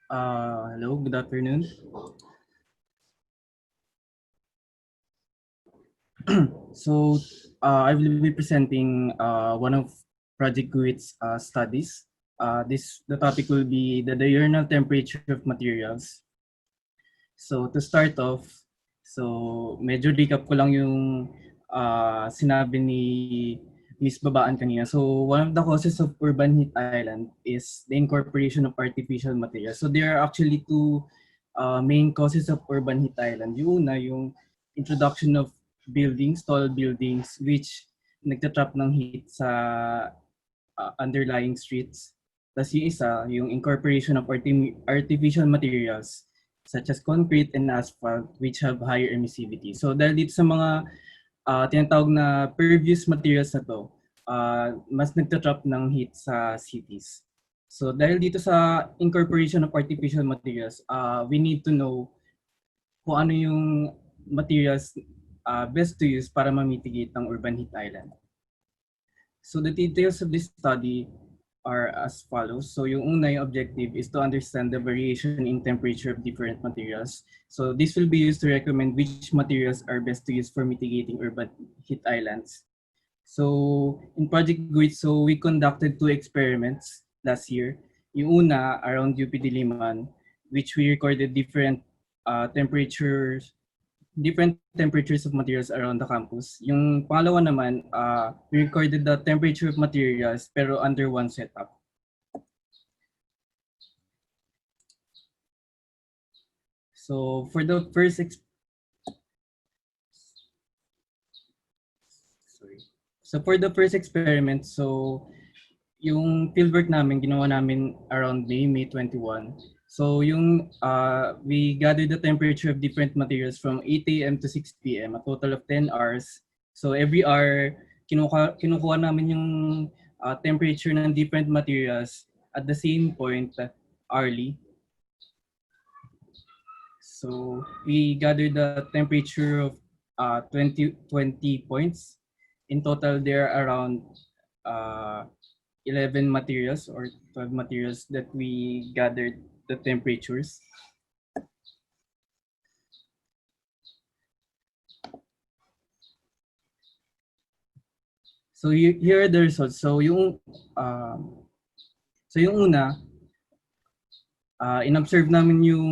Hello, good afternoon. So, I will be presenting one of Project GUHeat's studies. The topic will be the diurnal temperature of materials. So, to start off, medyo recap ko lang yung sinabi ni Miss Babaan kanina. So, one of the causes of urban heat island is the incorporation of artificial materials. So, there are actually two main causes of urban heat island. Yung una, yung introduction of buildings, tall buildings, which nagtatrap ng heat sa underlying streets. Tapos yung isa, yung incorporation of artificial materials such as concrete and asphalt which have higher emissivity. So dahil dito sa mga tinatawag na pervious materials na to, mas nagtatrap ng heat sa cities. So dahil dito sa incorporation of artificial materials, we need to know kung ano yung materials best to use para ma-mitigate ng urban heat island. So the details of this study are as follows. So yung una, yung objective is to understand the variation in temperature of different materials. So this will be used to recommend which materials are best to use for mitigating urban heat islands. So in Project GUHeat, so we conducted two experiments last year. Yung una around UP Diliman, which we recorded different temperatures of materials around the campus. Yung pangalawa naman, we recorded the temperature of materials pero under one setup. So for the first experiment, so yung fieldwork namin, ginawa namin around May 21. So we gathered the temperature of different materials from 8 a.m. to 6 p.m., a total of 10 hours. So every hour, kinukuha namin yung temperature ng different materials at the same point hourly. So we gathered the temperature of 20 points. In total, there are around 11 materials or 12 materials that we gathered the temperatures. So here are the results. So yung una, in-observe namin yung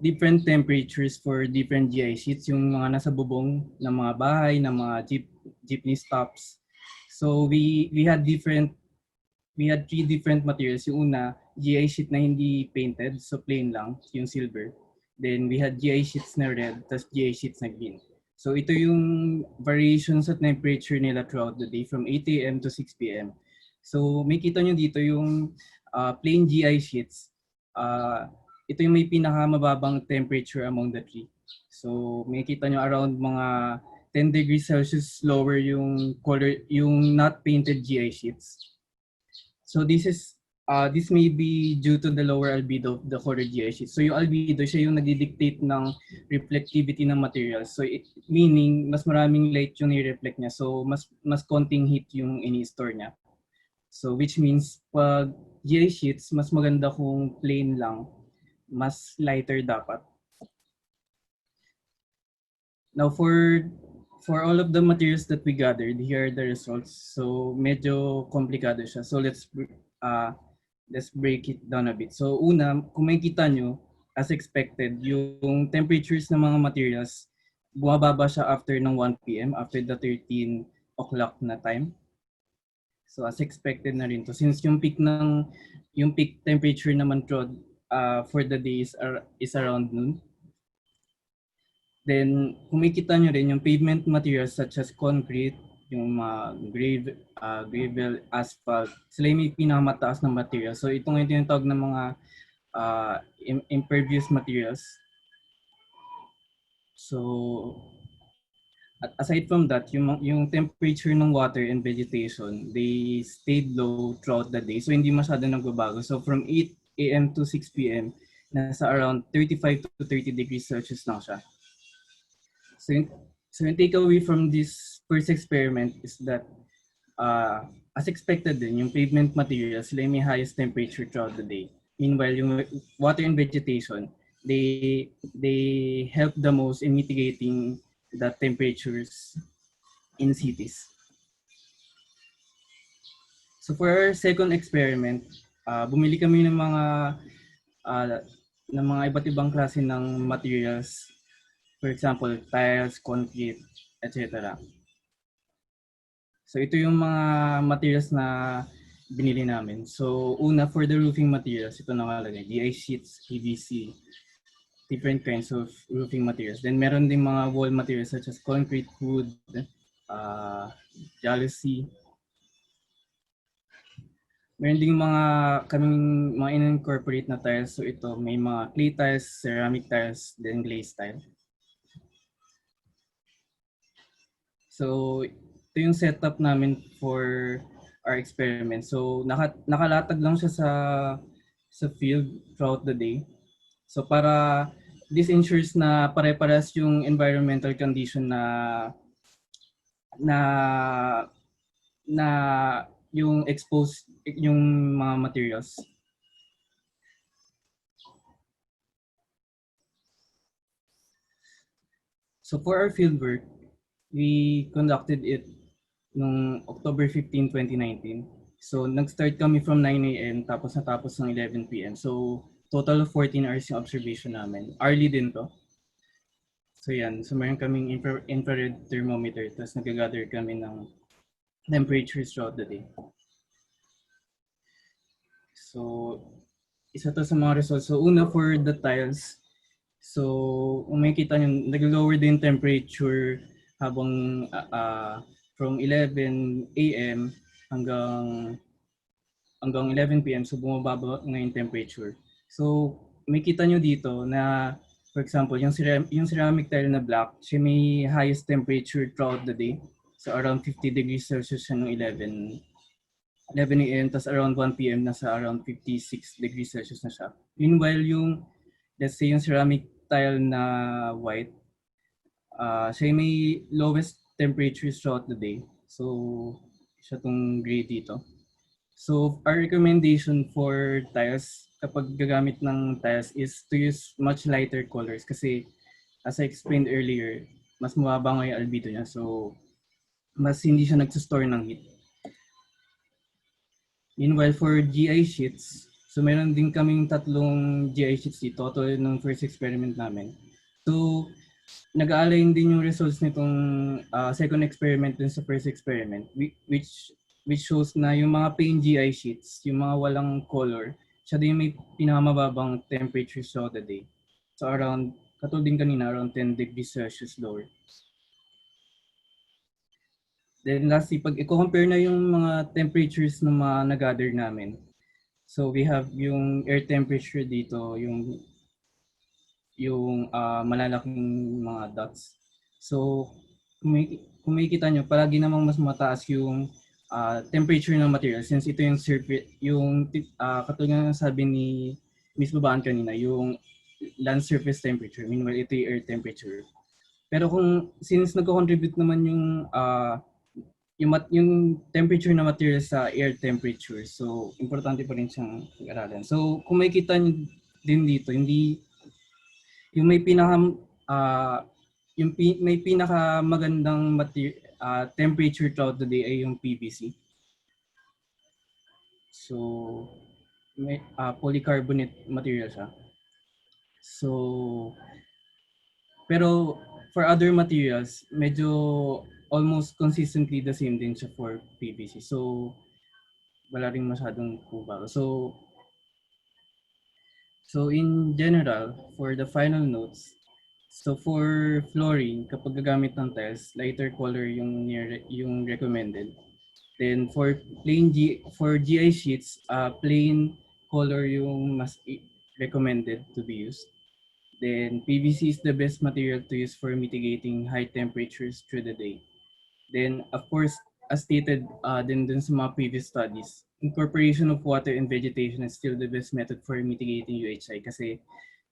different temperatures for different GI sheets, yung mga nasa bubong ng mga bahay, ng mga jeepney stops. So we had three different materials. Yung una, GI sheet na hindi painted, so plain lang, yung silver. Then we had GI sheets na red, tas GI sheets na green. So ito yung variations sa temperature nila throughout the day from 8 a.m. to 6 p.m. So may kita nyo dito yung plain GI sheets. Ito yung may pinakamababang temperature among the three. So may kita nyo around mga 10 degrees Celsius lower yung not painted GI sheets. So this may be due to the lower albedo of the colored GI sheet. So yung albedo, siya yung nagdi-dictate ng reflectivity ng materials. So meaning, mas maraming light yung i-reflect niya. So mas konting heat yung ini-store niya. So which means, pag GI sheets, mas maganda kung plain lang. Mas lighter dapat. Now for all of the materials that we gathered, here are the results. So medyo komplikado siya. So let's break it down a bit. So una, kung makikita nyo, as expected, yung temperatures ng mga materials, bumababa siya after ng 1 p.m., after the 13 o'clock na time. So as expected na rin to. Since yung peak temperature naman for the day is around noon. Then, kung makikita nyo rin, yung pavement materials such as concrete, yung gravel, asphalt, sila yung may pinakamataas na materials. So, ito ngayon yung tawag ng mga impervious materials. So, aside from that, yung temperature ng water and vegetation, they stayed low throughout the day. So, hindi masyado nagbabago. So, from 8 a.m. to 6 p.m., nasa around 35 to 30 degrees Celsius lang siya. So yung takeaway from this first experiment is that as expected din, yung pavement materials, sila may highest temperature throughout the day. Meanwhile, yung water and vegetation, they help the most in mitigating the temperatures in cities. So for our second experiment, bumili kami uh, ng mga iba't ibang klase ng materials. For example, tiles, concrete, etc. So ito yung mga materials na binili namin. So una, for the roofing materials, ito nakalagay, GI sheets, PVC, different kinds of roofing materials. Then meron ding mga wall materials such as concrete, wood, jalousie. Meron ding mga in-incorporate na tiles. So ito, may mga clay tiles, ceramic tiles, then glaze tile. So ito yung setup namin for our experiment. So nakalatag lang siya sa field throughout the day. So para this ensures na pare-parehas yung environmental condition na na yung exposed yung mga materials. So for our fieldwork, we conducted it noong October 15, 2019. So nag-start kami from 9 a.m. tapos natapos ng 11 p.m. So total of 14 hours yung observation namin. Hourly din to. So yan, so meron kaming infrared thermometer tapos nag-gather kami ng temperatures throughout the day. So isa to sa mga results. So una, for the tiles, so kung makikita nyo, nag-lower din temperature habang from 11 a.m. hanggang 11 p.m. So bumababa na yung temperature. So makikita nyo dito na, for example, yung ceramic tile na black, siya may highest temperature throughout the day. So around 50 degrees Celsius siya noong 11 a.m. tas around 1 p.m. nasa around 56 degrees Celsius na siya. Meanwhile, let's say yung ceramic tile na white, siya may lowest temperatures throughout the day. So, siya tong gray dito. So, our recommendation for tiles, kapag gagamit ng tiles, is to use much lighter colors kasi as I explained earlier, mas mababa nga yung albedo niya. So, mas hindi siya nagsistore ng heat. Meanwhile, for GI sheets, so meron din kaming tatlong GI sheets dito, tulad ng first experiment namin. So, nag-align din yung results nitong second experiment din sa first experiment, which shows na yung mga plain GI sheets, yung mga walang color, siya din may pinakamababang temperature throughout the day. So around, katulad din kanina, around 10 degrees Celsius lower. Then lastly, pag i-compare na yung mga temperatures ng mga nag-gather namin. So we have yung air temperature dito, yung malalaking mga dots. So kung makikita nyo, palagi namang mas mataas yung temperature ng material since ito yung surface, katulad ng sabi ni Miss Babaan kanina, yung land surface temperature, meanwhile ito yung air temperature. Pero since nagko-contribute naman yung temperature na material sa air temperature, so importante pa rin siyang pag-aralan. So kung makikita nyo din dito, hindi yung may may pinakamagandang temperature throughout the day ay yung PVC. So may polycarbonate material siya. So pero for other materials, medyo almost consistently the same din siya for PVC. So wala ring masyadong kubago. So in general, for the final notes, so for flooring, kapag gagamit ng tiles, lighter color yung recommended. Then for GI sheets, plain color yung mas recommended to be used. Then PVC is the best material to use for mitigating high temperatures through the day. Then of course, as stated dun sa mga previous studies, incorporation of water and vegetation is still the best method for mitigating UHI kasi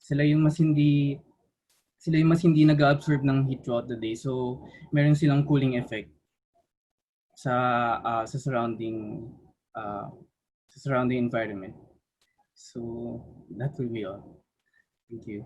sila yung mas hindi nag-absorb ng heat throughout the day. So meron silang cooling effect sa surrounding environment. So that will be all. Thank you.